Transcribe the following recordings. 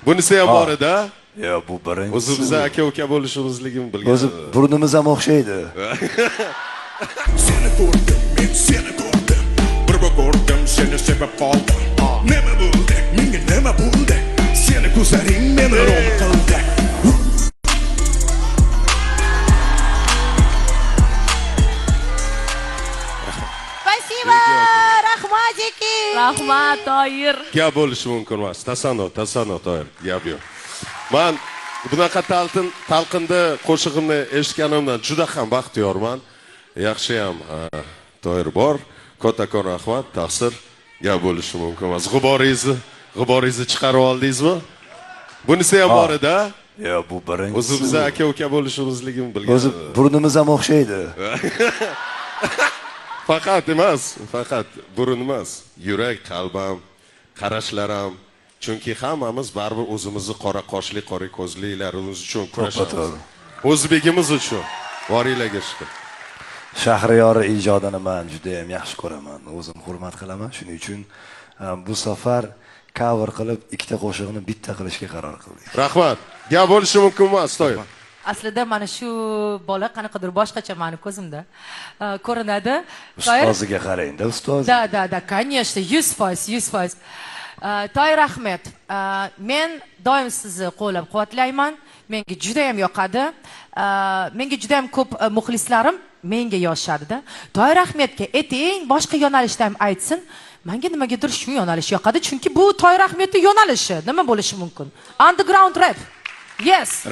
Bunisi ham bor edi. Ya bu birinchi. O'zi biz aka-uka bo'lishimizligini bilgan. O'zi burnimiz ham o'xshaydi. Seni ko'rdim, men seni ko'rdim. Bir ko'rdim, seni sevib qoldim. Nima bo'ldi? Menga nima bo'ldi? Seni ko'zlaring meni rom qildi. Спасибо, rahmatiki. Rahmat, Toyir. Gap bo'lishi mumkin emas. Tasanno, Toyir. Gap yo'q. Men bunaqa talqinda qo'shig'imni eshitganimdan juda ham baxtiyorman. Yaxshi ham Toyir bor. Kattakon rahmat. Taqsir gap bo'lishi mumkin emas. G'uboringizni chiqarib oldingizmi? Bunisi ham bor edi. Ya bu birinchi. O'zi biz aka-uka bo'lishimizligini bilgan. O'zi burnimiz ham o'xshaydi. Faqat burun emas, yurak, qalbam, qarashlar ham. Chunki hammamiz baribir o'zimizni qora qoshli, qora ko'zlilarimiz uchun kurashamiz. O'zbegimiz uchun. Boringlarga shukur. Shahriyori ijodini men juda ham yaxshi ko'raman. O'zim hurmat qilaman. Shuning uchun bu safar cover qilib ikkita qo'shiqni bitta qilishga qaror qildik. Rahmat. Gap bo'lishi mumkin emas, Toyir. Aslida mana shu bola qanaqadir boshqacha meni ko'zimda ko'rinadi. Ustoziga qarang-da, ustoz. Da, конечно, 100%. Toyir Ahmed, men doim sizni qo'llab-quvvatlayman. Menga juda ham yoqadi. Menga juda ham ko'p muxlislarim menga yozishadi-da. Toyir Ahmedga ayting, boshqa yo'nalishda ham aytsin. Menga nimagadir shu yo'nalish yoqadi, chunki bu Toyir Ahmedning yo'nalishi. Nima bo'lishi mumkin? Underground rap. Yes.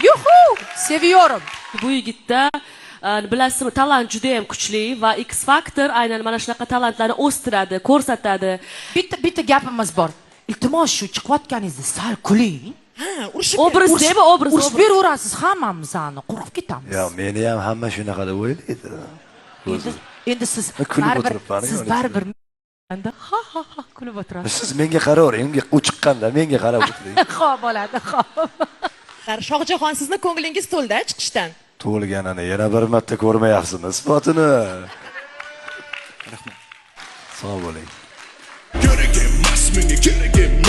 Yuhu! Seviyorum. Bu yigitda bilasizmi, talant juda ham kuchli va X Factor aynan mana shunaqa talantlarni o'stiradi, ko'rsatadi. Bitta gapimiz bor. Iltimos shu chiqayotganingizni sal kuling. Obrazdami, obraz. Urib beraverasiz hammamizni, qo'rqib ketamiz. Ya, meni ham hamma shunaqa deb o'ylaydi. Endi siz baribir ha kulib o'tirasiz. Siz menga qaravering, unga u chiqqanda menga qarab o'tiring. Xo'p bo'ladi, xo'p. Shohjahon, sizni ko'nglingiz to'ldi chiqishdan. To'lganini yana bir marta ko'rmayapsizmi isbotini? Rahmat. Sog' bo'ling. Kerak emas menga, kerak emas.